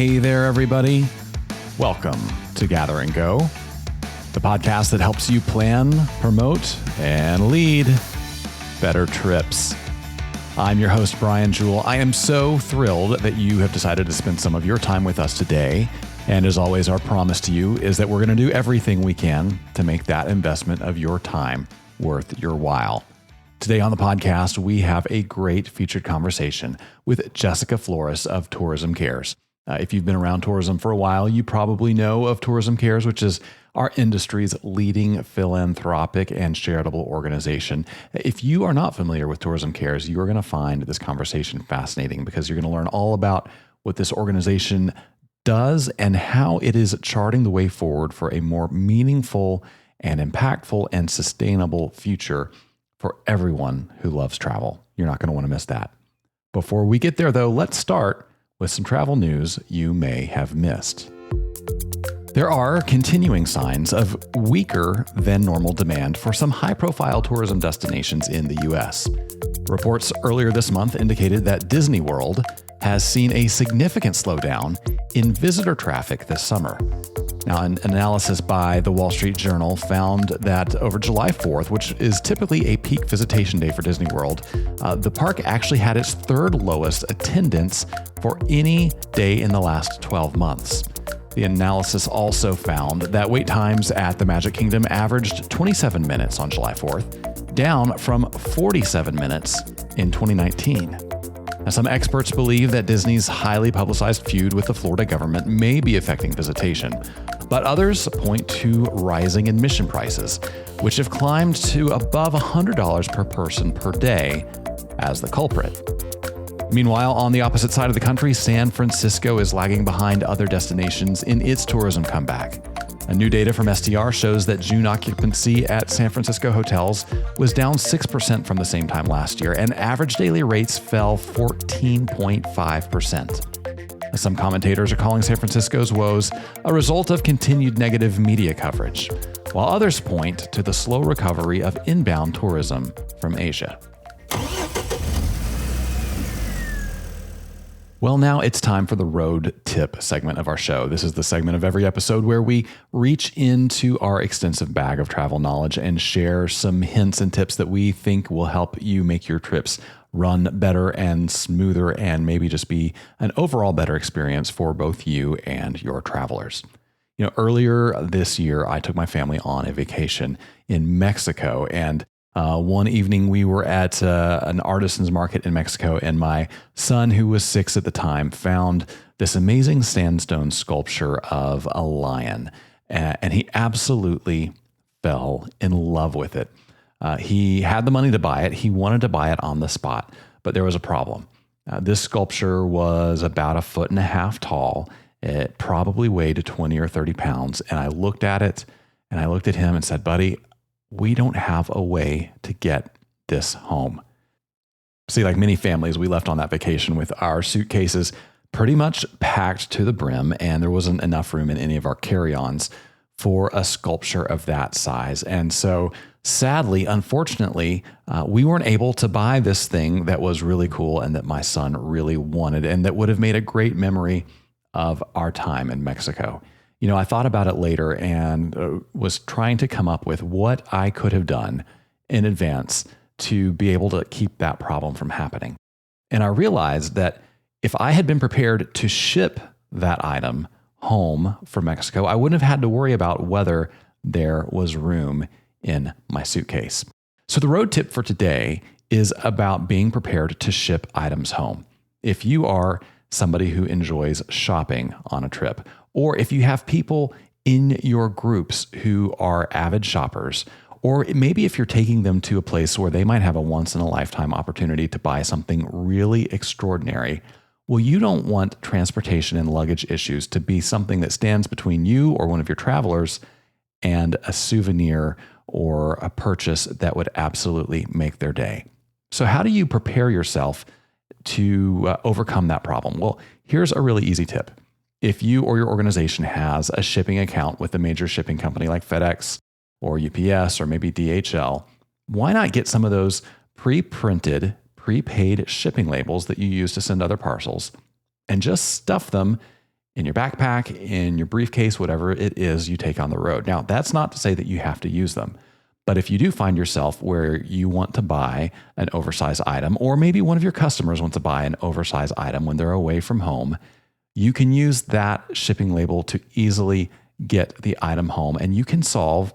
Hey there, everybody. Welcome to Gather and Go, the podcast that helps you plan, promote, and lead better trips. I'm your host, Brian Jewell. I am so thrilled that you have decided to spend some of your time with us today. And as always, our promise to you is that we're going to do everything we can to make that investment of your time worth your while. Today on the podcast, we have a great featured conversation with Jessica Flores of Tourism Cares. If you've been around tourism for a while, you probably know of Tourism Cares, which is our industry's leading philanthropic and charitable organization. If you are not familiar with Tourism Cares, you are going to find this conversation fascinating because you're going to learn all about what this organization does and how it is charting the way forward for a more meaningful and impactful and sustainable future for everyone who loves travel. You're not going to want to miss that. Before we get there, though, let's start with some travel news you may have missed. There are continuing signs of weaker than normal demand for some high-profile tourism destinations in the U.S. Reports earlier this month indicated that Disney World has seen a significant slowdown in visitor traffic this summer. Now, an analysis by the Wall Street Journal found that over July 4th, which is typically a peak visitation day for Disney World, the park actually had its third lowest attendance for any day in the last 12 months. The analysis also found that wait times at the Magic Kingdom averaged 27 minutes on July 4th, down from 47 minutes in 2019. Now, some experts believe that Disney's highly publicized feud with the Florida government may be affecting visitation, but others point to rising admission prices, which have climbed to above $100 per person per day as the culprit. Meanwhile, on the opposite side of the country, San Francisco is lagging behind other destinations in its tourism comeback. A new data from STR shows that June occupancy at San Francisco hotels was down 6% from the same time last year, and average daily rates fell 14.5%. Some commentators are calling San Francisco's woes a result of continued negative media coverage, while others point to the slow recovery of inbound tourism from Asia. Well, now it's time for the road tip segment of our show. This is the segment of every episode where we reach into our extensive bag of travel knowledge and share some hints and tips that we think will help you make your trips run better and smoother and maybe just be an overall better experience for both you and your travelers. You know, earlier this year, I took my family on a vacation in Mexico, and one evening we were at an artisan's market in Mexico, and my son, who was 6 at the time, found this amazing sandstone sculpture of a lion, and he absolutely fell in love with it. He had the money to buy it. He wanted to buy it on the spot, but there was a problem. This sculpture was about 1.5 feet tall. It probably weighed 20 or 30 pounds, and I looked at it, and I looked at him and said, "Buddy, we don't have a way to get this home." See, like many families, we left on that vacation with our suitcases pretty much packed to the brim, and there wasn't enough room in any of our carry-ons for a sculpture of that size. And so sadly, unfortunately, we weren't able to buy this thing that was really cool and that my son really wanted and that would have made a great memory of our time in Mexico. You know, I thought about it later and was trying to come up with what I could have done in advance to be able to keep that problem from happening. And I realized that if I had been prepared to ship that item home from Mexico, I wouldn't have had to worry about whether there was room in my suitcase. So the road tip for today is about being prepared to ship items home. If you are somebody who enjoys shopping on a trip, or if you have people in your groups who are avid shoppers, or maybe if you're taking them to a place where they might have a once-in-a-lifetime opportunity to buy something really extraordinary, well, you don't want transportation and luggage issues to be something that stands between you or one of your travelers and a souvenir or a purchase that would absolutely make their day. So how do you prepare yourself to overcome that problem? Well, here's a really easy tip. If you or your organization has a shipping account with a major shipping company like FedEx or UPS or maybe DHL, why not get some of those pre-printed, prepaid shipping labels that you use to send other parcels and just stuff them in your backpack, in your briefcase, whatever it is you take on the road. Now, that's not to say that you have to use them. But if you do find yourself where you want to buy an oversized item, or maybe one of your customers wants to buy an oversized item when they're away from home, you can use that shipping label to easily get the item home, and you can solve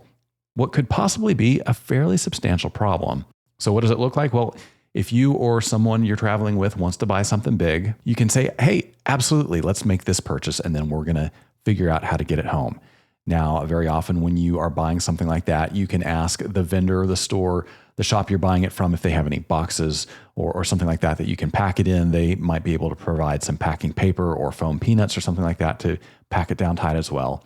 what could possibly be a fairly substantial problem. So what does it look like? Well, if you or someone you're traveling with wants to buy something big, you can say, hey, absolutely, let's make this purchase, and then we're going to figure out how to get it home. Now, very often when you are buying something like that, you can ask the vendor, the store, the shop you're buying it from if they have any boxes or something like that you can pack it in. They might be able to provide some packing paper or foam peanuts or something like that to pack it down tight as well.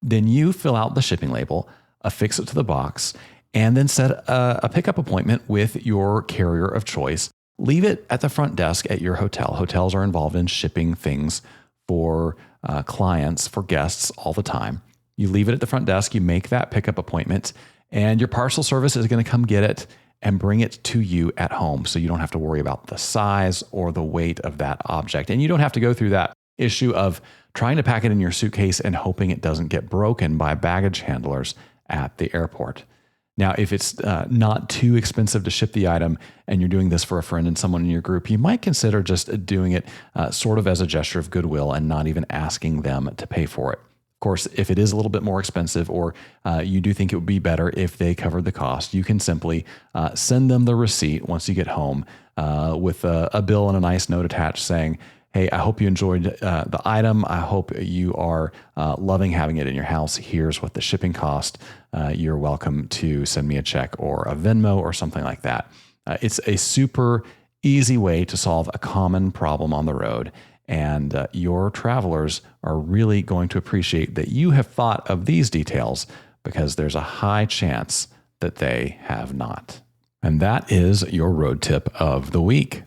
Then you fill out the shipping label, affix it to the box, and then set a pickup appointment with your carrier of choice. Leave it at the front desk at your hotel. Hotels are involved in shipping things for clients, for guests all the time. You leave it at the front desk, you make that pickup appointment, and your parcel service is going to come get it and bring it to you at home. So you don't have to worry about the size or the weight of that object. And you don't have to go through that issue of trying to pack it in your suitcase and hoping it doesn't get broken by baggage handlers at the airport. Now, if it's not too expensive to ship the item and you're doing this for a friend and someone in your group, you might consider just doing it sort of as a gesture of goodwill and not even asking them to pay for it. Of course, if it is a little bit more expensive or you do think it would be better if they covered the cost, you can simply send them the receipt once you get home with a bill and a nice note attached saying, hey, I hope you enjoyed the item. I hope you are loving having it in your house. Here's what the shipping cost. You're welcome to send me a check or a Venmo or something like that. It's a super easy way to solve a common problem on the road. And your travelers are really going to appreciate that you have thought of these details because there's a high chance that they have not. And that is your road tip of the week.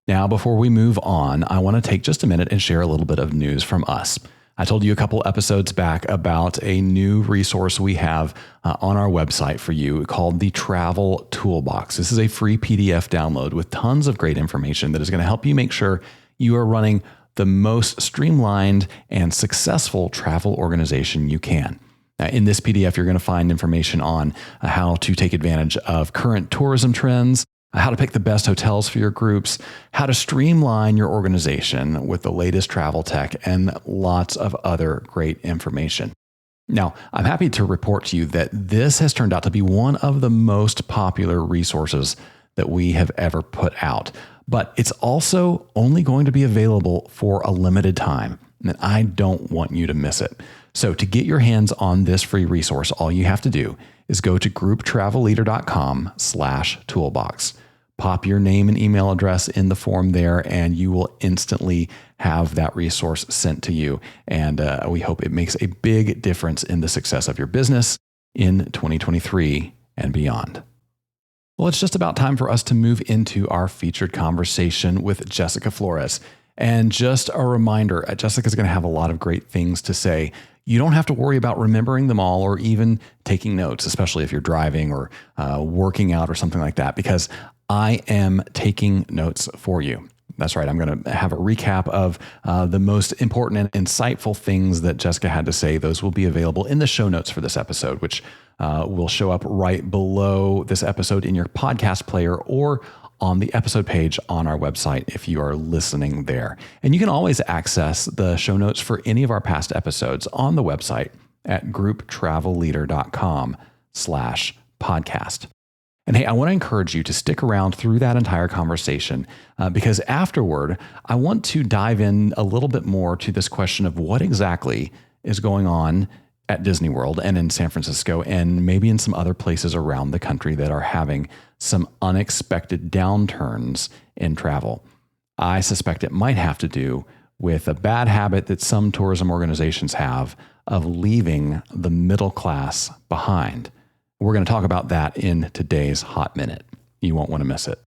Now, before we move on, I want to take just a minute and share a little bit of news from us. I told you a couple episodes back about a new resource we have on our website for you called the Travel Toolbox. This is a free PDF download with tons of great information that is going to help you make sure you are running the most streamlined and successful travel organization you can. In this PDF, you're going to find information on how to take advantage of current tourism trends, how to pick the best hotels for your groups, how to streamline your organization with the latest travel tech, and lots of other great information. Now, I'm happy to report to you that this has turned out to be one of the most popular resources that we have ever put out. But it's also only going to be available for a limited time, and I don't want you to miss it. So to get your hands on this free resource, all you have to do is go to grouptravelleader.com/toolbox. Pop your name and email address in the form there, and you will instantly have that resource sent to you. And we hope it makes a big difference in the success of your business in 2023 and beyond. Well, it's just about time for us to move into our featured conversation with Jessica Flores. And just a reminder, Jessica's going to have a lot of great things to say. You don't have to worry about remembering them all or even taking notes, especially if you're driving or working out or something like that, because I am taking notes for you. That's right. I'm going to have a recap of the most important and insightful things that Jessica had to say. Those will be available in the show notes for this episode, which will show up right below this episode in your podcast player or on the episode page on our website if you are listening there. And you can always access the show notes for any of our past episodes on the website at grouptravelleader.com/podcast. And hey, I want to encourage you to stick around through that entire conversation because afterward, I want to dive in a little bit more to this question of what exactly is going on at Disney World and in San Francisco and maybe in some other places around the country that are having some unexpected downturns in travel. I suspect it might have to do with a bad habit that some tourism organizations have of leaving the middle class behind. We're going to talk about that in today's Hot Minute. You won't want to miss it.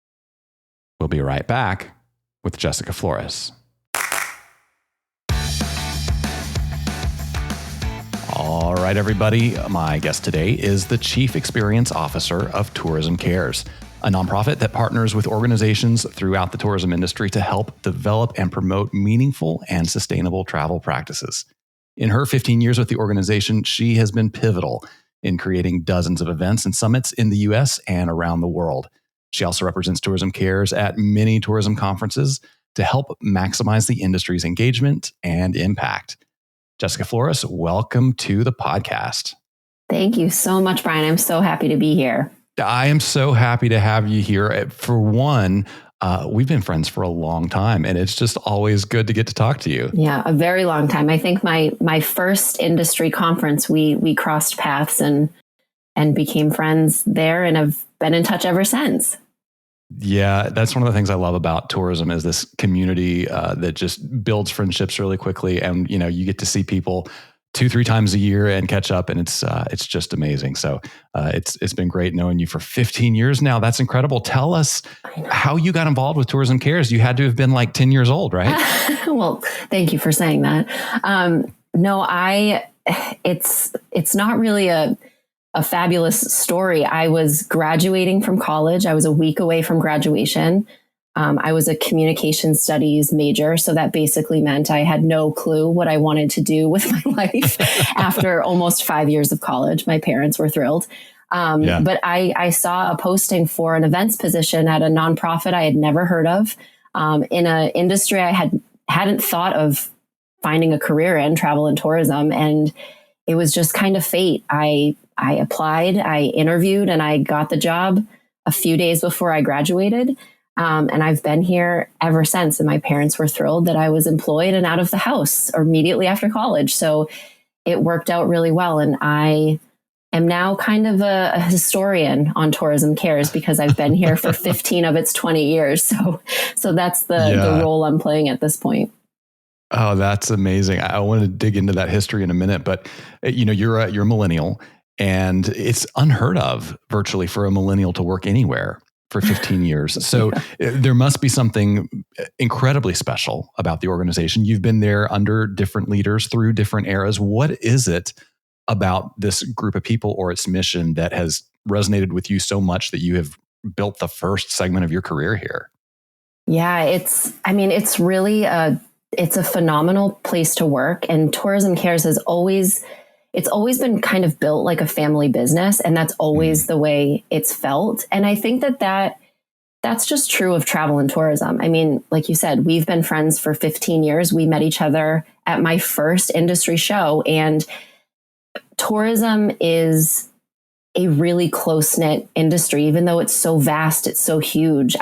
We'll be right back with Jessica Flores. All right, everybody. My guest today is the Chief Experience Officer of Tourism Cares. a nonprofit that partners with organizations throughout the tourism industry to help develop and promote meaningful and sustainable travel practices. In her 15 years with the organization, she has been pivotal in creating dozens of events and summits in the US and around the world. She also represents Tourism Cares at many tourism conferences to help maximize the industry's engagement and impact. Jessica Flores, welcome to the podcast. Thank you so much, Brian. I'm so happy to be here. I am so happy to have you here. For one, we've been friends for a long time, and it's just always good to get to talk to you. Yeah, a very long time. I think my first industry conference, we crossed paths and became friends there, and have been in touch ever since. Yeah, that's one of the things I love about tourism is this community that just builds friendships really quickly, and you get to see people 2-3 times a year and catch up, and it's just amazing. So it's been great knowing you for 15 years now. That's incredible. Tell us how you got involved with Tourism Cares. You had to have been like 10 years old, right? Well, thank you for saying that. It's not really a fabulous story. I was graduating from college. I was a week away from graduation. I was a communication studies major. So that basically meant I had no clue what I wanted to do with my life after almost 5 years of college. My parents were thrilled. But I saw a posting for an events position at a nonprofit I had never heard of, in an industry I hadn't thought of finding a career in, travel and tourism. And it was just kind of fate. I applied, I interviewed, and I got the job a few days before I graduated. And I've been here ever since. And my parents were thrilled that I was employed and out of the house immediately after college. So it worked out really well. And I am now kind of a historian on Tourism Cares because I've been here for 15 of its 20 years. So that's the role I'm playing at this point. Oh, that's amazing. I want to dig into that history in a minute, but you're a millennial, and it's unheard of virtually for a millennial to work anywhere for 15 years. So there must be something incredibly special about the organization. You've been there under different leaders through different eras. What is it about this group of people or its mission that has resonated with you so much that you have built the first segment of your career here? Yeah, it's really it's a phenomenal place to work, and Tourism Cares has always been kind of built like a family business, and that's always the way it's felt. And I think that's just true of travel and tourism. I mean, like you said, we've been friends for 15 years. We met each other at my first industry show, and tourism is a really close-knit industry, even though it's so vast, it's so huge.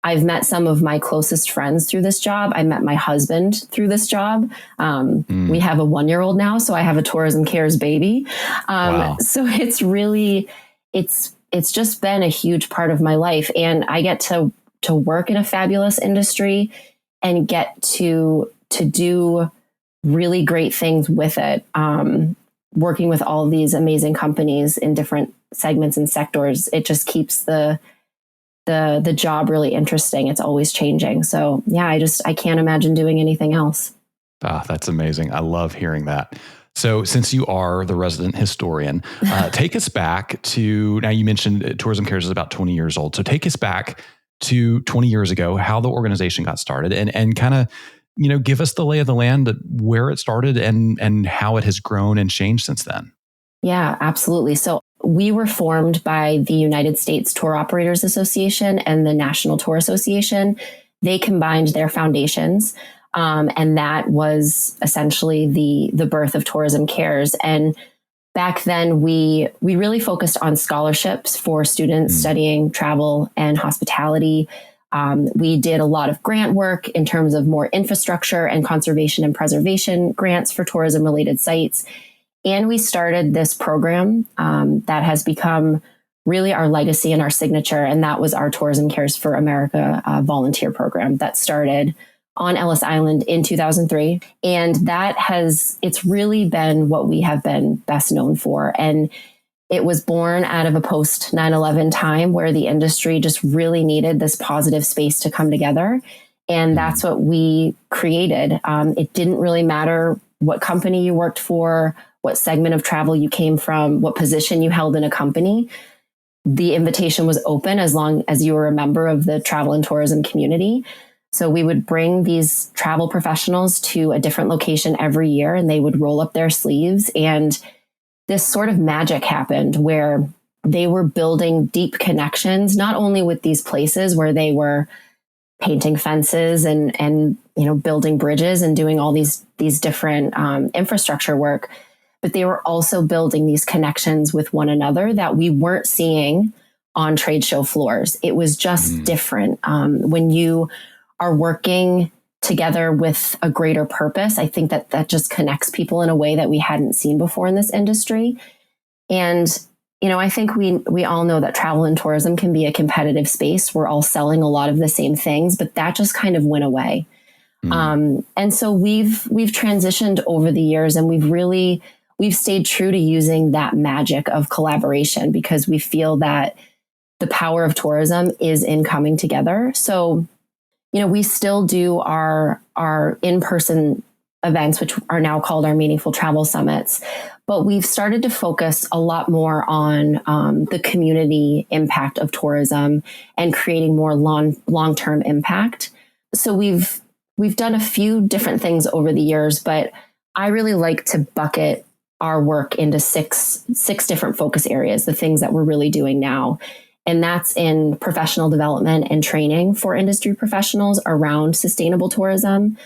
I've met some of my closest friends through this job. I met my husband through this job. We have a 1-year-old now, so I have a Tourism Cares baby. Wow. So it's really, it's just been a huge part of my life. And I get to work in a fabulous industry and get to do really great things with it. Working with all of these amazing companies in different segments and sectors, it just keeps the job really interesting. It's always changing. So yeah, I can't imagine doing anything else. That's amazing. I love hearing that. So since you are the resident historian, take us back to, now you mentioned Tourism Cares is about 20 years old. So take us back to 20 years ago, how the organization got started, and kind of, give us the lay of the land, where it started and how it has grown and changed since then. Yeah, absolutely. So we were formed by the United States Tour Operators Association and the National Tour Association. They combined their foundations, and that was essentially the birth of Tourism Cares. And back then, we really focused on scholarships for students studying travel and hospitality. We did a lot of grant work in terms of more infrastructure and conservation and preservation grants for tourism-related sites. And we started this program that has become really our legacy and our signature. And that was our Tourism Cares for America volunteer program that started on Ellis Island in 2003. And it's really been what we have been best known for. And it was born out of a post 9/11 time where the industry just really needed this positive space to come together. And that's what we created. It didn't really matter what company you worked for, what segment of travel you came from, what position you held in a company. the invitation was open as long as you were a member of the travel and tourism community. So we would bring these travel professionals to a different location every year, and they would roll up their sleeves. And this sort of magic happened where they were building deep connections, not only with these places where they were painting fences and building bridges and doing all these different infrastructure work, but they were also building these connections with one another that we weren't seeing on trade show floors. It was just different. When you are working together with a greater purpose, I think that just connects people in a way that we hadn't seen before in this industry. And, I think we all know that travel and tourism can be a competitive space. We're all selling a lot of the same things, but that just kind of went away. And so we've transitioned over the years, and we've stayed true to using that magic of collaboration, because we feel that the power of tourism is in coming together. So, we still do our in-person events, which are now called our Meaningful Travel Summits, but we've started to focus a lot more on the community impact of tourism and creating more long-term impact. So we've done a few different things over the years, but I really like to bucket our work into six different focus areas, the things that we're really doing now. And that's in professional development and training for industry professionals around sustainable tourism.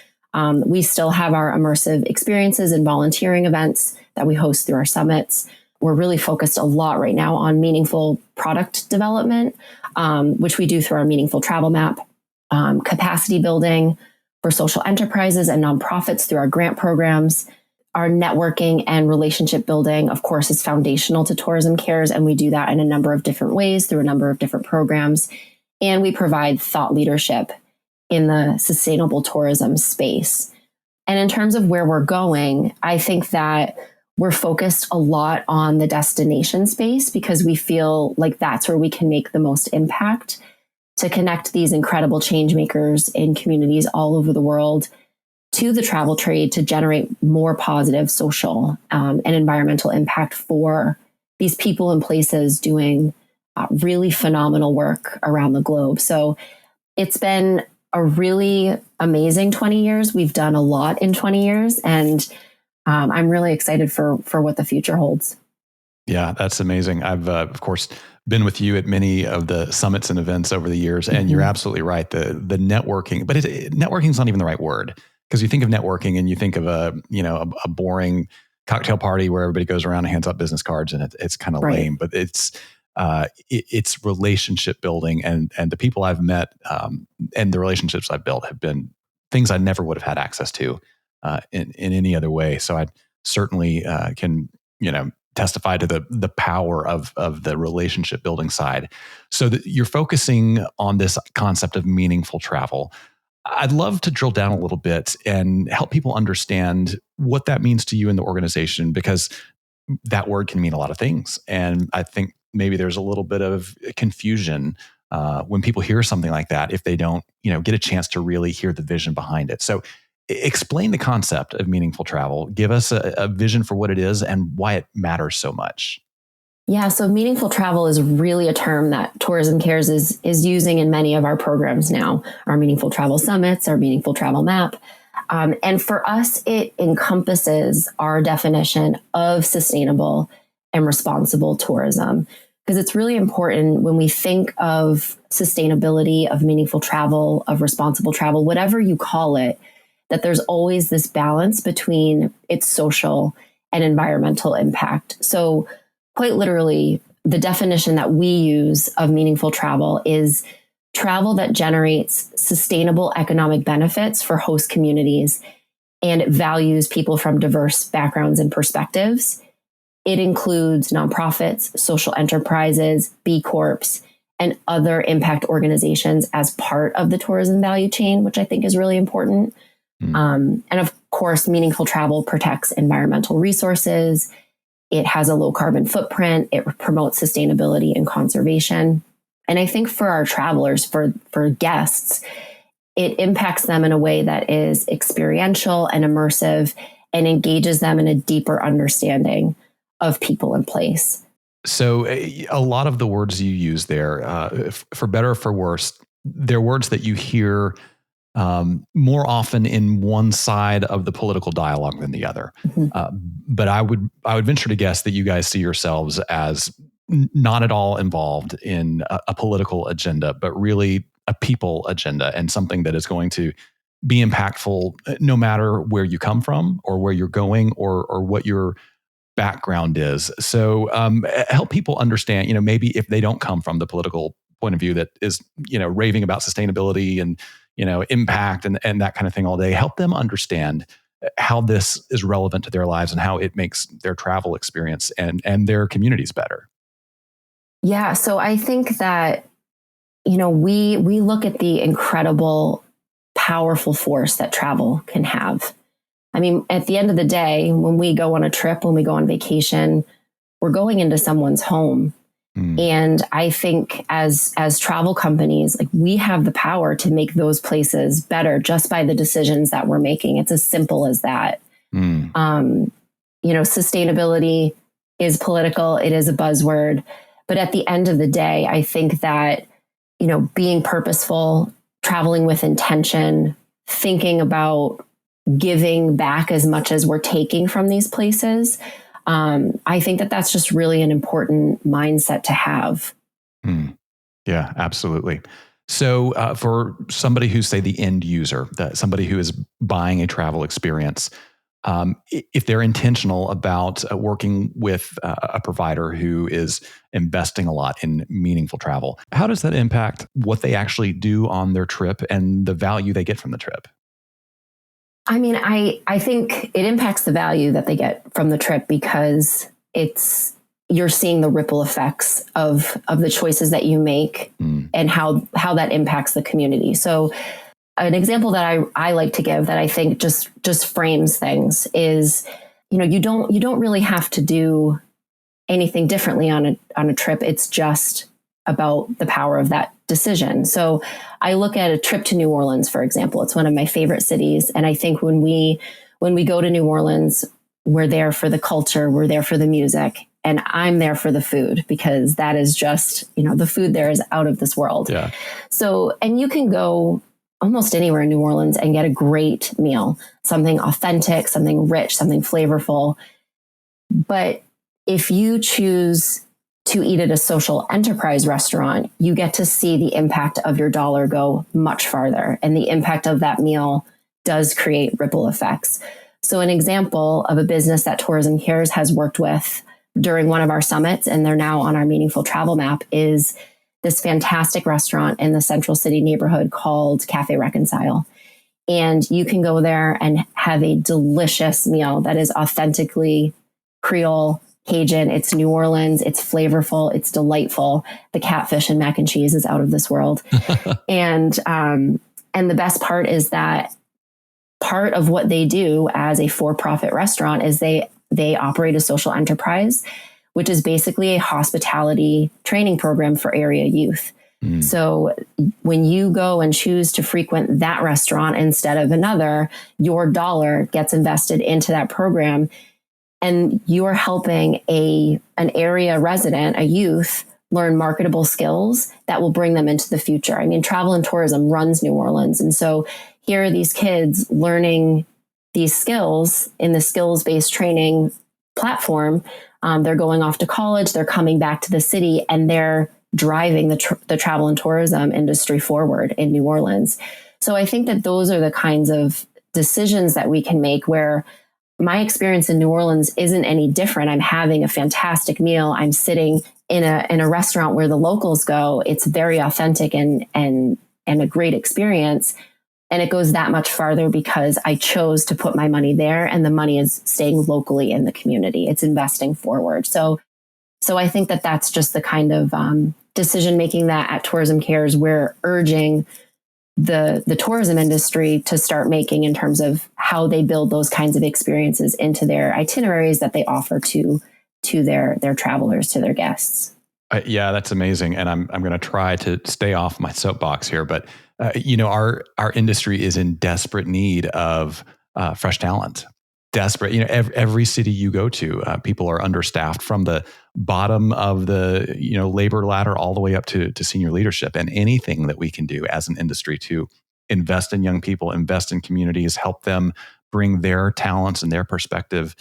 We still have our immersive experiences and volunteering events that we host through our summits. We're really focused a lot right now on meaningful product development, which we do through our Meaningful Travel Map, capacity building for social enterprises and nonprofits through our grant programs. Our networking and relationship building, of course, is foundational to Tourism Cares, and we do that in a number of different ways through a number of different programs. And we provide thought leadership in the sustainable tourism space. And in terms of where we're going, I think that we're focused a lot on the destination space, because we feel like that's where we can make the most impact to connect these incredible change makers in communities all over the world to the travel trade to generate more positive social and environmental impact for these people and places doing really phenomenal work around the globe. So it's been a really amazing 20 years. We've done a lot in 20 years, and I'm really excited for what the future holds. Yeah, that's amazing. I've, of course, been with you at many of the summits and events over the years, and you're absolutely right. The networking, but networking is not even the right word. Because you think of networking and you think of a boring cocktail party where everybody goes around and hands out business cards, and it's kind of lame. But it's relationship building, and the people I've met and the relationships I've built have been things I never would have had access to in any other way. So I certainly can testify to the power of the relationship building side. So you're focusing on this concept of meaningful travel. I'd love to drill down a little bit and help people understand what that means to you in the organization, because that word can mean a lot of things. And I think maybe there's a little bit of confusion when people hear something like that, if they don't, get a chance to really hear the vision behind it. So explain the concept of meaningful travel. Give us a vision for what it is and why it matters so much. Yeah, so meaningful travel is really a term that Tourism Cares is using in many of our programs now, our Meaningful Travel Summits, our Meaningful Travel Map. And for us, it encompasses our definition of sustainable and responsible tourism, because it's really important when we think of sustainability, of meaningful travel, of responsible travel, whatever you call it, that there's always this balance between its social and environmental impact. So quite literally, the definition that we use of meaningful travel is travel that generates sustainable economic benefits for host communities and it values people from diverse backgrounds and perspectives. It includes nonprofits, social enterprises, B Corps, and other impact organizations as part of the tourism value chain, which I think is really important. And of course, meaningful travel protects environmental resources. It has a low carbon footprint. It promotes sustainability and conservation. And I think for our travelers, for guests, it impacts them in a way that is experiential and immersive and engages them in a deeper understanding of people and place. So a lot of the words you use there, for better or for worse, they're words that you hear more often in one side of the political dialogue than the other. Mhm. But I would venture to guess that you guys see yourselves as not at all involved in a political agenda, but really a people agenda and something that is going to be impactful no matter where you come from or where you're going or what your background is. So help people understand, maybe if they don't come from the political point of view that is, raving about sustainability and, impact and that kind of thing all day, help them understand how this is relevant to their lives and how it makes their travel experience and their communities better. Yeah. So I think that, we look at the incredible, powerful force that travel can have. I mean, at the end of the day, when we go on a trip, when we go on vacation, we're going into someone's home. And I think as travel companies, like we have the power to make those places better just by the decisions that we're making. It's as simple as that. Sustainability is political. It is a buzzword. But at the end of the day, I think that, being purposeful, traveling with intention, thinking about giving back as much as we're taking from these places, I think that that's just really an important mindset to have. Yeah, absolutely. So for somebody who's, say, the end user, somebody who is buying a travel experience, if they're intentional about working with a provider who is investing a lot in meaningful travel, how does that impact what they actually do on their trip and the value they get from the trip? I mean, I think it impacts the value that they get from the trip because you're seeing the ripple effects of the choices that you make and how that impacts the community. So an example that I like to give that I think just frames things is, you don't really have to do anything differently on a trip. It's just about the power of that decision. So I look at a trip to New Orleans, for example. It's one of my favorite cities. And I think when we go to New Orleans, we're there for the culture, we're there for the music, and I'm there for the food because that is just, the food there is out of this world. Yeah. So, and you can go almost anywhere in New Orleans and get a great meal, something authentic, something rich, something flavorful. But if you choose to eat at a social enterprise restaurant, you get to see the impact of your dollar go much farther. And the impact of that meal does create ripple effects. So an example of a business that Tourism Cares has worked with during one of our summits, and they're now on our Meaningful Travel Map, is this fantastic restaurant in the Central City neighborhood called Cafe Reconcile. And you can go there and have a delicious meal that is authentically Creole, Cajun. It's New Orleans. It's flavorful. It's delightful. The catfish and mac and cheese is out of this world. And the best part is that part of what they do as a for-profit restaurant is they operate a social enterprise, which is basically a hospitality training program for area youth. So when you go and choose to frequent that restaurant instead of another, your dollar gets invested into that program. And you're helping an area resident, a youth, learn marketable skills that will bring them into the future. I mean, travel and tourism runs New Orleans. And so here are these kids learning these skills in the skills-based training platform. They're going off to college, they're coming back to the city, and they're driving the travel and tourism industry forward in New Orleans. So I think that those are the kinds of decisions that we can make where my experience in New Orleans isn't any different. I'm having a fantastic meal. I'm sitting in a restaurant where the locals go. It's very authentic and a great experience. And it goes that much farther because I chose to put my money there, and the money is staying locally in the community. It's investing forward. So I think that that's just the kind of decision making that at Tourism Cares we're urging the tourism industry to start making in terms of how they build those kinds of experiences into their itineraries that they offer to their travelers, to their guests. Yeah, that's amazing. And I'm going to try to stay off my soapbox here, but our industry is in desperate need of fresh talent desperate. Every city you go to, people are understaffed from the bottom of the labor ladder all the way up to senior leadership. And anything that we can do as an industry to invest in young people, invest in communities, help them bring their talents and their perspective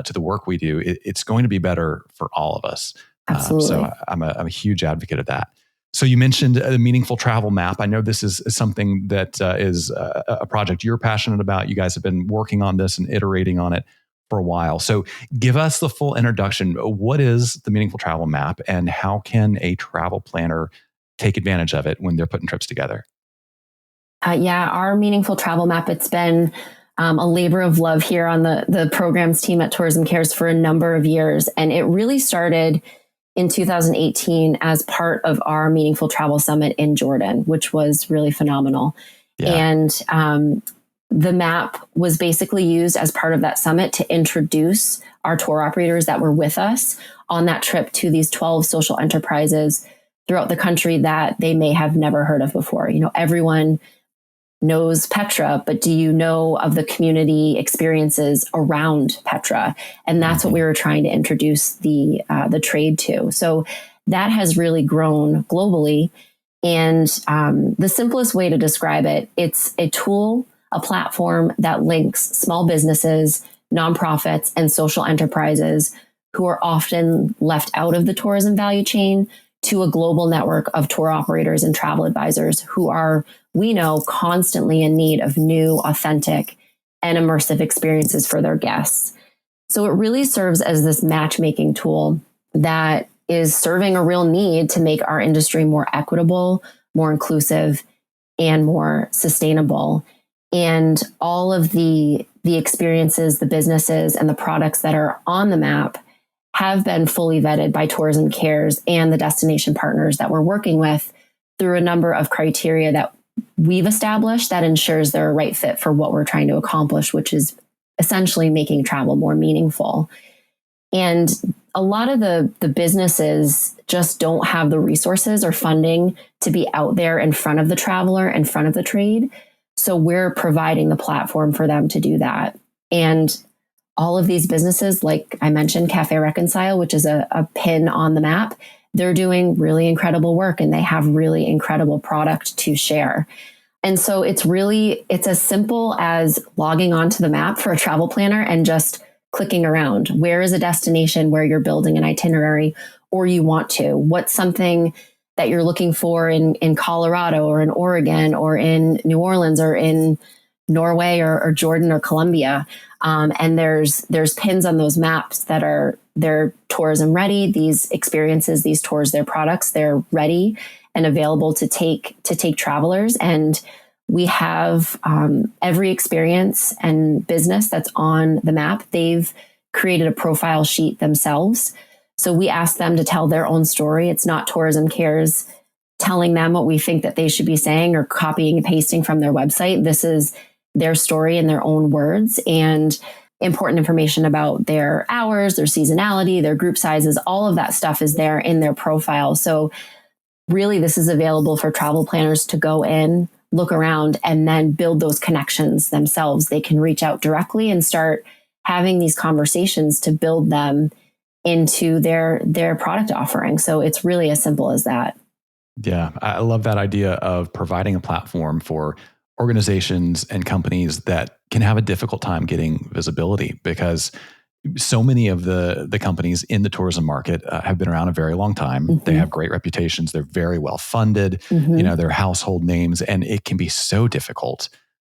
to the work we do, it's going to be better for all of us. Absolutely. So I'm a huge advocate of that. So you mentioned the meaningful travel map. I know this is something that is a project you're passionate about. You guys have been working on this and iterating on it for a while. So give us the full introduction. What is the meaningful travel map, and how can a travel planner take advantage of it when they're putting trips together? Our meaningful travel map, it's been a labor of love here on the programs team at Tourism Cares for a number of years. And it really started in 2018 as part of our Meaningful Travel Summit in Jordan, which was really phenomenal. Yeah. And the map was basically used as part of that summit to introduce our tour operators that were with us on that trip to these 12 social enterprises throughout the country that they may have never heard of before. Everyone knows Petra, but do you know of the community experiences around Petra? And that's what we were trying to introduce the trade to. So that has really grown globally. And the simplest way to describe it, it's a tool, a platform that links small businesses, nonprofits, and social enterprises who are often left out of the tourism value chain to a global network of tour operators and travel advisors who are, we know, constantly in need of new, authentic, and immersive experiences for their guests. So it really serves as this matchmaking tool that is serving a real need to make our industry more equitable, more inclusive, and more sustainable. And all of the experiences, the businesses, and the products that are on the map have been fully vetted by Tourism Cares and the destination partners that we're working with through a number of criteria that we've established that ensures they're a right fit for what we're trying to accomplish, which is essentially making travel more meaningful. And a lot of the businesses just don't have the resources or funding to be out there in front of the traveler, in front of the trade. So we're providing the platform for them to do that. And all of these businesses, like I mentioned, Cafe Reconcile, which is a pin on the map, they're doing really incredible work and they have really incredible product to share. And so it's as simple as logging onto the map for a travel planner and just clicking around. Where is a destination where you're building an itinerary or you want to? What's something that you're looking for in Colorado or in Oregon or in New Orleans or in Norway or Jordan or Colombia? And there's pins on those maps that they're tourism ready. These experiences, these tours, their products, they're ready and available to take travelers. And we have every experience and business that's on the map. They've created a profile sheet themselves. So we ask them to tell their own story. It's not Tourism Cares telling them what we think that they should be saying or copying and pasting from their website. This is their story in their own words, and important information about their hours, their seasonality, their group sizes, all of that stuff is there in their profile. So really, this is available for travel planners to go in, look around, and then build those connections themselves. They can reach out directly and start having these conversations to build them into their product offering. So it's really as simple as that. Yeah, I love that idea of providing a platform for organizations and companies that can have a difficult time getting visibility, because so many of the companies in the tourism market have been around a very long time. Mm-hmm. They have great reputations. They're very well funded. Mm-hmm. They're household names, and it can be so difficult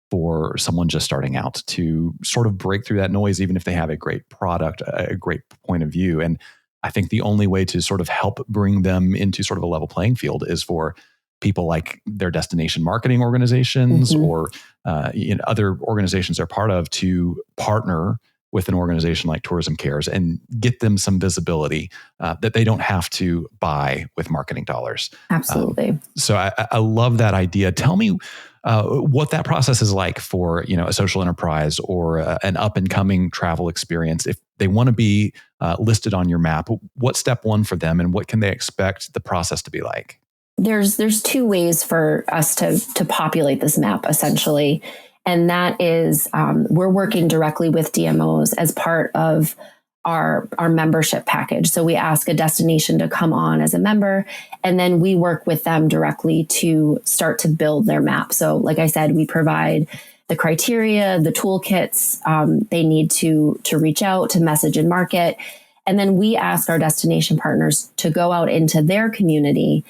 for someone just starting out to sort of break through that noise, even if they have a great product, a great point of view. And I think the only way to sort of help bring them into sort of a level playing field is for people like their destination marketing organizations, mm-hmm. or other organizations they're part of, to partner with an organization like Tourism Cares and get them some visibility that they don't have to buy with marketing dollars. Absolutely. So I love that idea. Tell me what that process is like for a social enterprise or an up and coming travel experience. If they want to be listed on your map, what's step one for them, and what can they expect the process to be like? There's two ways for us to populate this map, essentially. And that is, we're working directly with DMOs as part of our membership package. So we ask a destination to come on as a member, and then we work with them directly to start to build their map. So like I said, we provide the criteria, the toolkits they need to reach out, to message and market. And then we ask our destination partners to go out into their community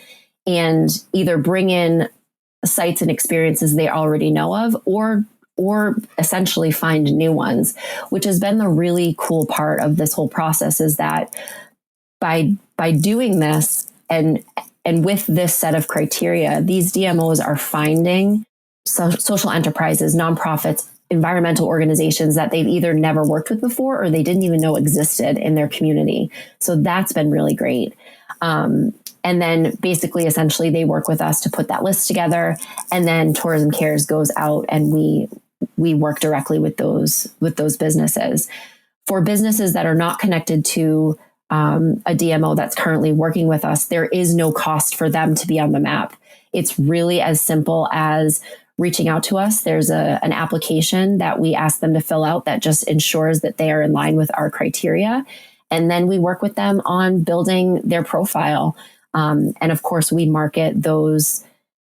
and either bring in sites and experiences they already know of, or essentially find new ones, which has been the really cool part of this whole process, is that by doing this and with this set of criteria, these DMOs are finding social enterprises, nonprofits, environmental organizations that they've either never worked with before or they didn't even know existed in their community. So that's been really great. And then basically, essentially, they work with us to put that list together. And then Tourism Cares goes out and we work directly with those businesses. For businesses that are not connected to a DMO that's currently working with us, there is no cost for them to be on the map. It's really as simple as reaching out to us. There's an application that we ask them to fill out that just ensures that they are in line with our criteria. And then we work with them on building their profile. And of course, we market those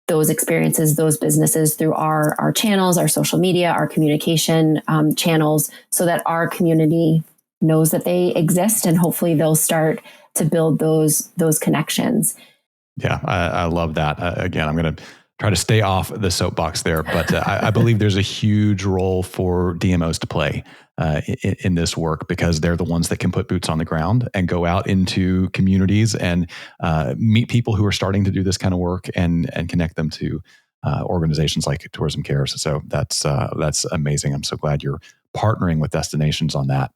experiences, those businesses through our channels, our social media, our communication channels, so that our community knows that they exist, and hopefully they'll start to build those connections. Yeah, I love that. Again, I'm going to try to stay off the soapbox there, but I believe there's a huge role for DMOs to play in this work, because they're the ones that can put boots on the ground and go out into communities and meet people who are starting to do this kind of work and connect them to organizations like Tourism Cares. So that's amazing. I'm so glad you're partnering with destinations on that.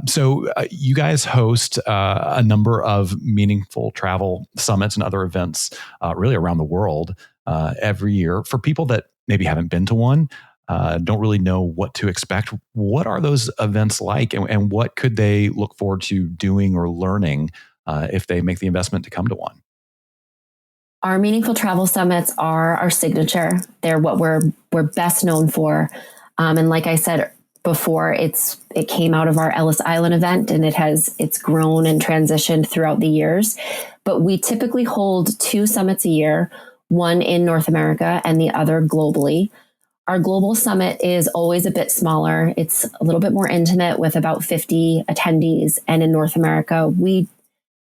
So you guys host a number of meaningful travel summits and other events really around the world every year. For people that maybe haven't been to one, don't really know what to expect, what are those events like, and what could they look forward to doing or learning if they make the investment to come to one? Our meaningful travel summits are our signature. They're what we're best known for. And like I said before, it came out of our Ellis Island event, and it's grown and transitioned throughout the years. But we typically hold 2 summits a year, one in North America and the other globally. Our global summit is always a bit smaller. It's a little bit more intimate with about 50 attendees. And in North America, we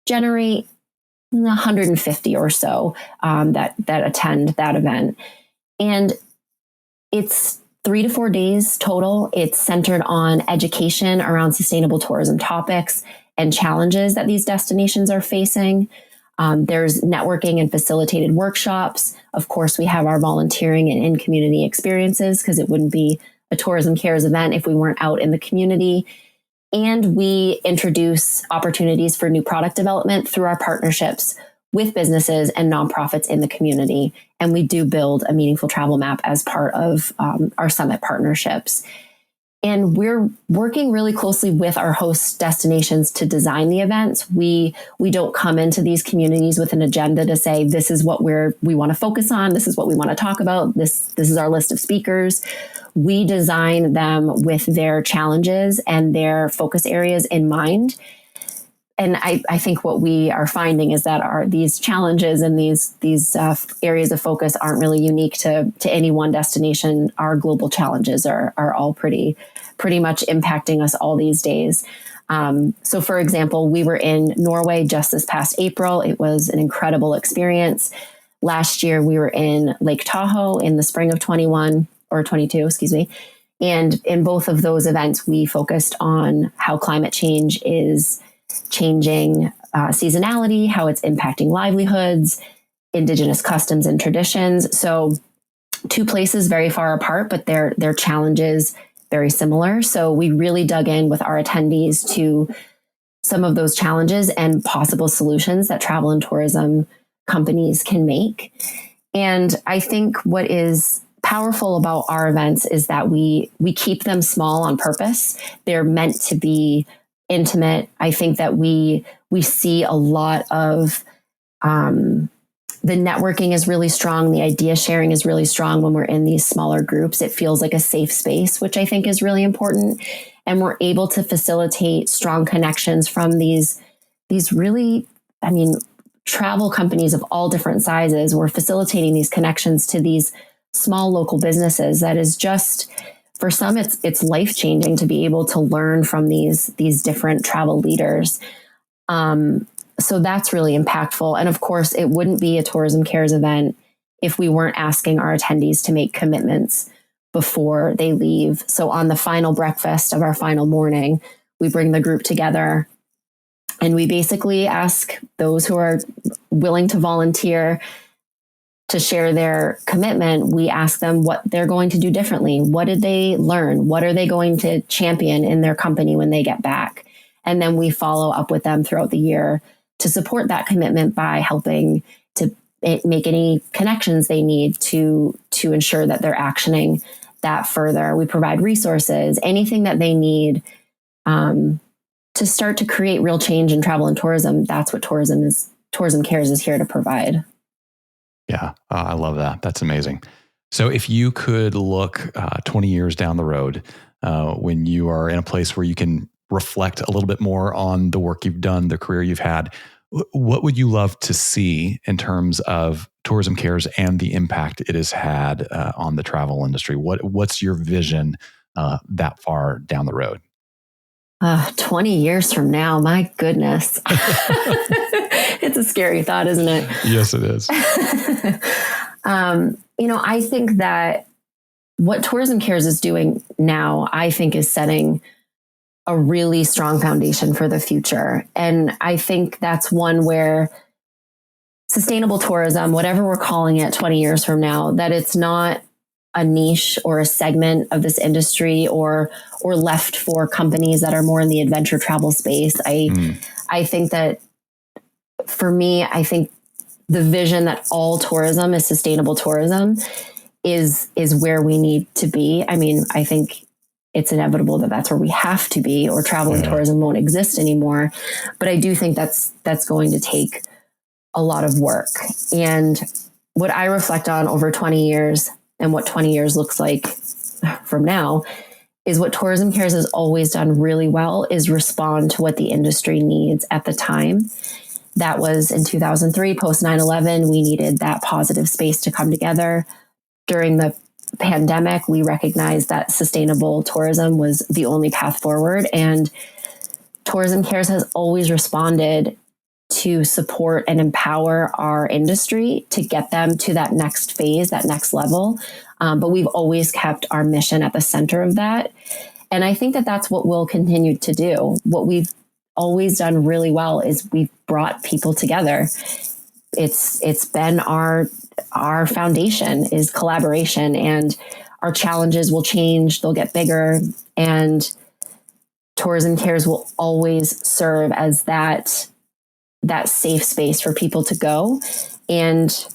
generate 150 or so that attend that event. And it's 3 to 4 days total. It's centered on education around sustainable tourism topics and challenges that these destinations are facing. There's networking and facilitated workshops. Of course, we have our volunteering and in-community experiences, because it wouldn't be a Tourism Cares event if we weren't out in the community. And we introduce opportunities for new product development through our partnerships with businesses and nonprofits in the community. And we do build a meaningful travel map as part of our summit partnerships. And we're working really closely with our host destinations to design the events. We don't come into these communities with an agenda to say, this is what we want to focus on. This is what we want to talk about. This is our list of speakers. We design them with their challenges and their focus areas in mind. And I think what we are finding is that these challenges and these areas of focus aren't really unique to any one destination. Our global challenges are all pretty much impacting us all these days. So, for example, we were in Norway just this past April. It was an incredible experience. Last year, we were in Lake Tahoe in the spring of 22, excuse me. And in both of those events, we focused on how climate change is changing seasonality, how it's impacting livelihoods, indigenous customs and traditions. So 2 places very far apart, but their challenges very similar. So we really dug in with our attendees to some of those challenges and possible solutions that travel and tourism companies can make. And I think what is powerful about our events is that we keep them small on purpose. They're meant to be intimate. I think that we see a lot of the networking is really strong. The idea sharing is really strong when we're in these smaller groups. It feels like a safe space, which I think is really important. And we're able to facilitate strong connections from these really, travel companies of all different sizes. We're facilitating these connections to these small local businesses. That is just, for some, it's life-changing to be able to learn from these different travel leaders. So that's really impactful. And of course, it wouldn't be a Tourism Cares event if we weren't asking our attendees to make commitments before they leave. So on the final breakfast of our final morning, we bring the group together and we basically ask those who are willing to volunteer to share their commitment. We ask them what they're going to do differently. What did they learn? What are they going to champion in their company when they get back? And then we follow up with them throughout the year to support that commitment by helping to make any connections they need to ensure that they're actioning that further. We provide resources, anything that they need to start to create real change in travel and tourism. That's what Tourism Cares is here to provide. Yeah, I love that. That's amazing. So if you could look 20 years down the road, when you are in a place where you can reflect a little bit more on the work you've done, the career you've had, what would you love to see in terms of Tourism Cares and the impact it has had on the travel industry? What's your vision that far down the road? 20 years from now, my goodness. It's a scary thought, isn't it? Yes, it is. I think that what Tourism Cares is doing now, I think, is setting a really strong foundation for the future. And I think that's one where sustainable tourism, whatever we're calling it 20 years from now, that it's not a niche or a segment of this industry or left for companies that are more in the adventure travel space. I think that for me, I think the vision that all tourism is sustainable tourism is where we need to be. I think it's inevitable that that's where we have to be, or travel and tourism won't exist anymore. But I do think that's going to take a lot of work. And what I reflect on over 20 years and what 20 years looks like from now is what Tourism Cares has always done really well is respond to what the industry needs at the time. That was in 2003, post 9/11, we needed that positive space to come together. During the pandemic, we recognized that sustainable tourism was the only path forward. And Tourism Cares has always responded to support and empower our industry to get them to that next phase, that next level. But we've always kept our mission at the center of that. And I think that that's what we'll continue to do. What we've always done really well is we've brought people together. It's been our foundation is collaboration, and our challenges will change. They'll get bigger, and Tourism Cares will always serve as that safe space for people to go and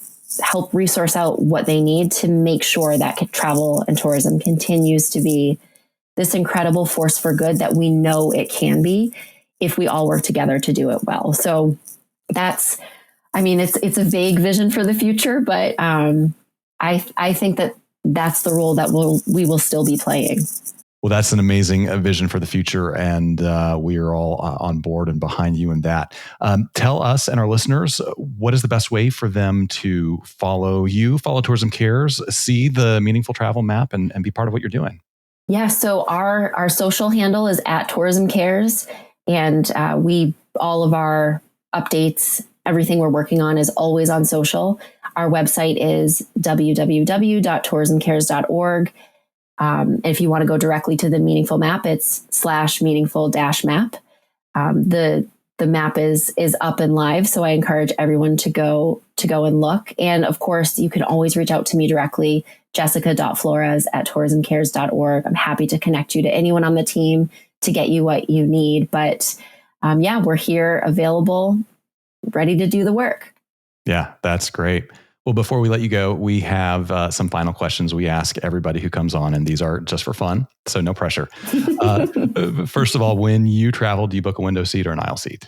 help resource out what they need to make sure that travel and tourism continues to be this incredible force for good that we know it can be if we all work together to do it well. So it's a vague vision for the future, but I think that that's the role that we will still be playing. Well, that's an amazing vision for the future, and we are all on board and behind you in that. Tell us and our listeners, what is the best way for them to follow you, follow Tourism Cares, see the Meaningful Travel Map, and be part of what you're doing? Yeah, so our social handle is @Tourism Cares, and all of our updates, everything we're working on is always on social. Our website is www.tourismcares.org. If you want to go directly to the Meaningful Map, it's /meaningful-map. The map is up and live, so I encourage everyone to go and look. And of course, you can always reach out to me directly, jessica.flores@tourismcares.org. I'm happy to connect you to anyone on the team to get you what you need. But we're here, available, ready to do the work. Yeah, that's great. Well, before we let you go, we have some final questions we ask everybody who comes on, and these are just for fun, so no pressure. First of all, when you travel, do you book a window seat or an aisle seat?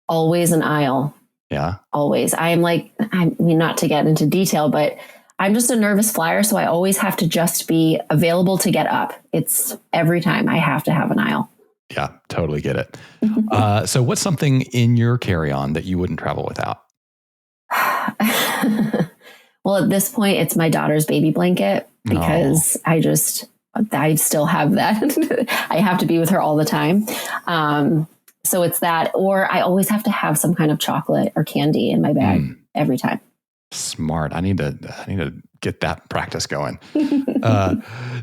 Always an aisle. Yeah. Always. I mean, not to get into detail, but I'm just a nervous flyer. So I always have to just be available to get up. It's every time I have to have an aisle. Yeah, totally get it. So what's something in your carry-on that you wouldn't travel without? Well, at this point, it's my daughter's baby blanket because I still have that. I have to be with her all the time. So it's that, or I always have to have some kind of chocolate or candy in my bag every time. Smart. I need to get that practice going.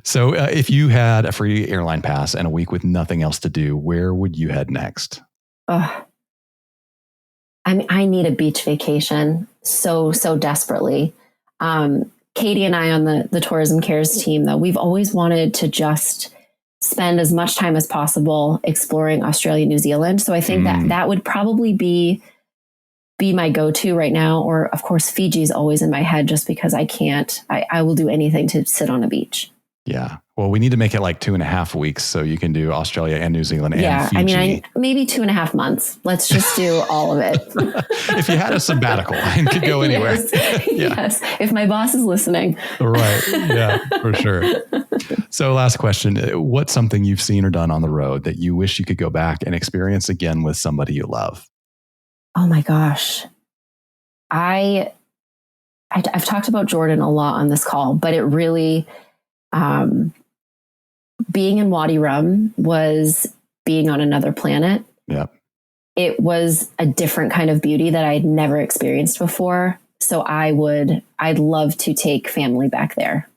So if you had a free airline pass and a week with nothing else to do, where would you head next? I need a beach vacation so desperately. Katie and I on the Tourism Cares team, though, we've always wanted to just spend as much time as possible exploring Australia, New Zealand. So I think that would probably be my go-to right now. Or of course, Fiji is always in my head just because I will do anything to sit on a beach. Yeah. Well, we need to make it like 2.5 weeks so you can do Australia and New Zealand and Fiji. I mean, maybe 2.5 months. Let's just do all of it. If you had a sabbatical and could go anywhere. Yes. If my boss is listening. Right. Yeah, for sure. So last question. What's something you've seen or done on the road that you wish you could go back and experience again with somebody you love? Oh my gosh. I've talked about Jordan a lot on this call, but it really, being in Wadi Rum was being on another planet. Yep. It was a different kind of beauty that I'd never experienced before. So I'd love to take family back there.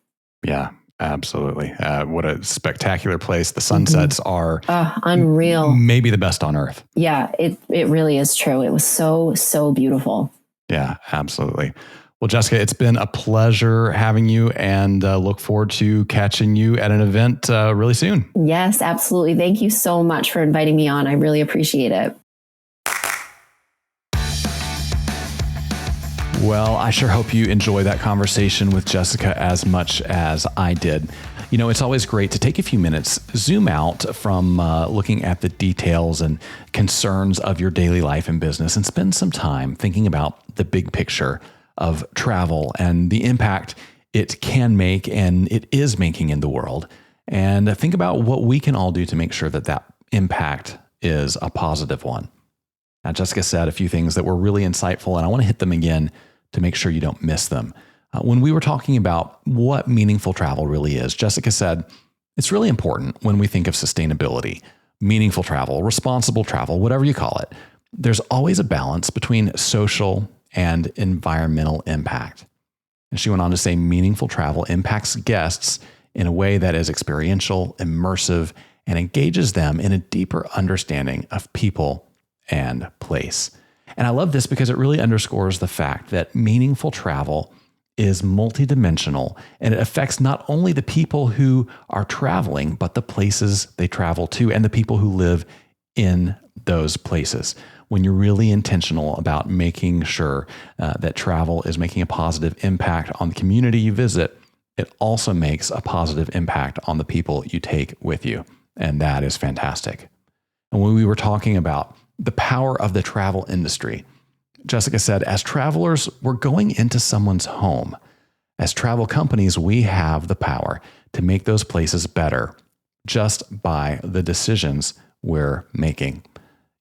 Yeah, absolutely. What a spectacular place. The sunsets are unreal. Maybe the best on earth. Yeah, it really is true. It was so beautiful. Yeah, absolutely. Well, Jessica, it's been a pleasure having you, and look forward to catching you at an event really soon. Yes, absolutely. Thank you so much for inviting me on. I really appreciate it. Well, I sure hope you enjoy that conversation with Jessica as much as I did. You know, it's always great to take a few minutes, zoom out from looking at the details and concerns of your daily life and business, and spend some time thinking about the big picture of travel and the impact it can make and it is making in the world. And think about what we can all do to make sure that impact is a positive one. Now, Jessica said a few things that were really insightful, and I want to hit them again to make sure you don't miss them. When we were talking about what meaningful travel really is, Jessica said, it's really important when we think of sustainability, meaningful travel, responsible travel, whatever you call it. There's always a balance between social and environmental impact. And she went on to say meaningful travel impacts guests in a way that is experiential, immersive, and engages them in a deeper understanding of people and place. And I love this because it really underscores the fact that meaningful travel is multidimensional, and it affects not only the people who are traveling, but the places they travel to and the people who live in those places. When you're really intentional about making sure that travel is making a positive impact on the community you visit, it also makes a positive impact on the people you take with you. And that is fantastic. And when we were talking about the power of the travel industry, Jessica said, as travelers, we're going into someone's home. As travel companies, we have the power to make those places better just by the decisions we're making.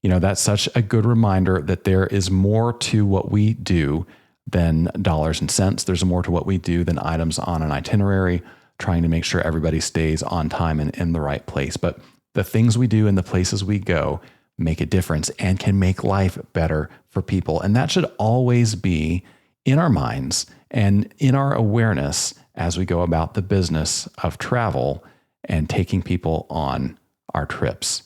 You know, that's such a good reminder that there is more to what we do than dollars and cents. There's more to what we do than items on an itinerary, trying to make sure everybody stays on time and in the right place. But the things we do and the places we go make a difference and can make life better for people. And that should always be in our minds and in our awareness as we go about the business of travel and taking people on our trips.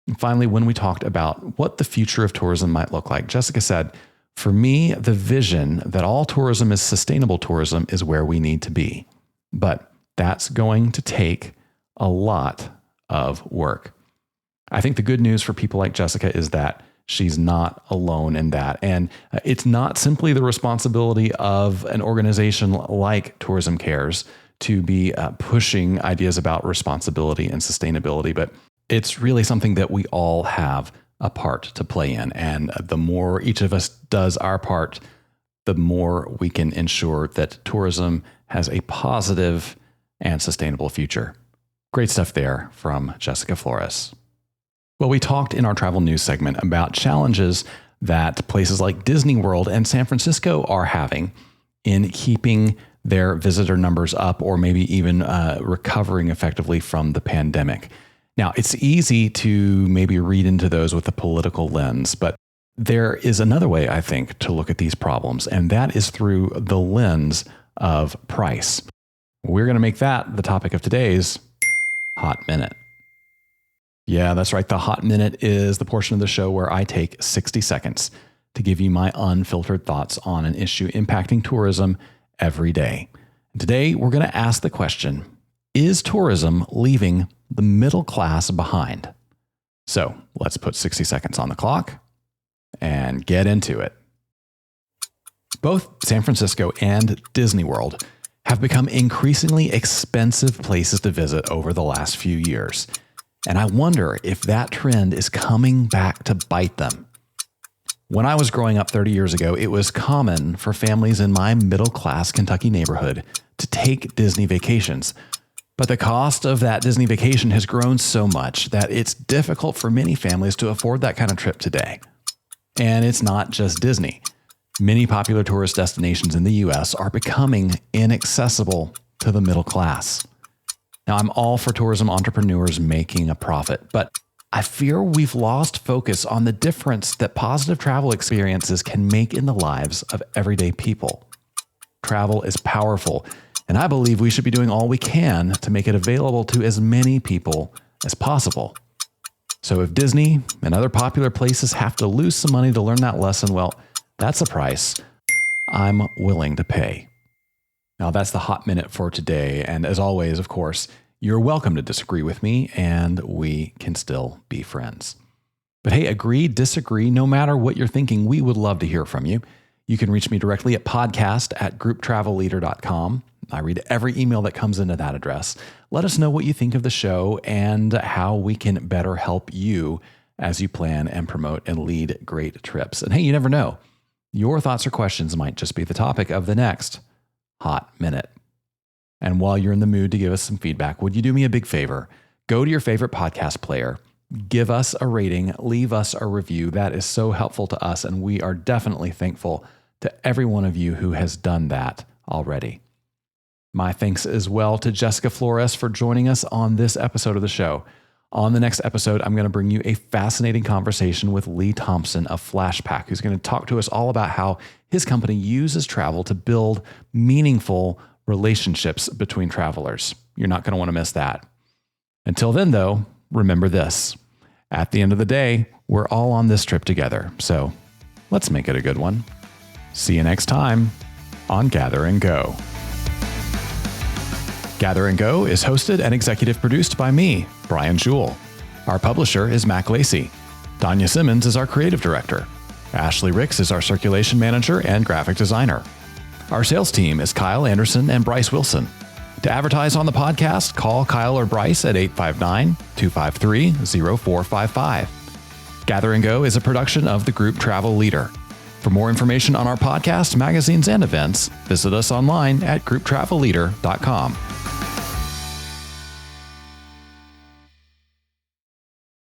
And finally, when we talked about what the future of tourism might look like, Jessica said, for me, the vision that all tourism is sustainable tourism is where we need to be. But that's going to take a lot of work. I think the good news for people like Jessica is that she's not alone in that. And it's not simply the responsibility of an organization like Tourism Cares to be pushing ideas about responsibility and sustainability, but it's really something that we all have a part to play in. And the more each of us does our part, the more we can ensure that tourism has a positive and sustainable future. Great stuff there from Jessica Flores. Well, we talked in our travel news segment about challenges that places like Disney World and San Francisco are having in keeping their visitor numbers up, or maybe even recovering effectively from the pandemic. Now, it's easy to maybe read into those with a political lens, but there is another way, I think, to look at these problems, and that is through the lens of price. We're going to make that the topic of today's Hot Minute. Yeah, that's right. The Hot Minute is the portion of the show where I take 60 seconds to give you my unfiltered thoughts on an issue impacting tourism every day. And today, we're going to ask the question, is tourism leaving the middle class behind? So let's put 60 seconds on the clock and get into it. Both San Francisco and Disney World have become increasingly expensive places to visit over the last few years. And I wonder if that trend is coming back to bite them. When I was growing up 30 years ago, it was common for families in my middle-class Kentucky neighborhood to take Disney vacations. But the cost of that Disney vacation has grown so much that it's difficult for many families to afford that kind of trip today. And it's not just Disney. Many popular tourist destinations in the U.S. are becoming inaccessible to the middle class. Now, I'm all for tourism entrepreneurs making a profit, but I fear we've lost focus on the difference that positive travel experiences can make in the lives of everyday people. Travel is powerful, and I believe we should be doing all we can to make it available to as many people as possible. So if Disney and other popular places have to lose some money to learn that lesson, well, that's a price I'm willing to pay. Now, that's the Hot Minute for today. And as always, of course, you're welcome to disagree with me, and we can still be friends. But hey, agree, disagree, no matter what you're thinking, we would love to hear from you. You can reach me directly at podcast@grouptravelleader.com. I read every email that comes into that address. Let us know what you think of the show and how we can better help you as you plan and promote and lead great trips. And hey, you never know. Your thoughts or questions might just be the topic of the next Hot Minute. And while you're in the mood to give us some feedback, would you do me a big favor? Go to your favorite podcast player, give us a rating, leave us a review. That is so helpful to us, and we are definitely thankful to every one of you who has done that already. My thanks as well to Jessica Flores for joining us on this episode of the show. On the next episode, I'm going to bring you a fascinating conversation with Lee Thompson of Flashpack, who's going to talk to us all about how his company uses travel to build meaningful relationships between travelers. You're not going to want to miss that. Until then, though, remember this. At the end of the day, we're all on this trip together. So let's make it a good one. See you next time on Gather and Go. Gather and Go is hosted and executive produced by me, Brian Jewell. Our publisher is Mac Lacey. Danya Simmons is our creative director. Ashley Ricks is our circulation manager and graphic designer. Our sales team is Kyle Anderson and Bryce Wilson. To advertise on the podcast, call Kyle or Bryce at 859-253-0455. Gather and Go is a production of the Group Travel Leader. For more information on our podcast, magazines, and events, visit us online at grouptravelleader.com.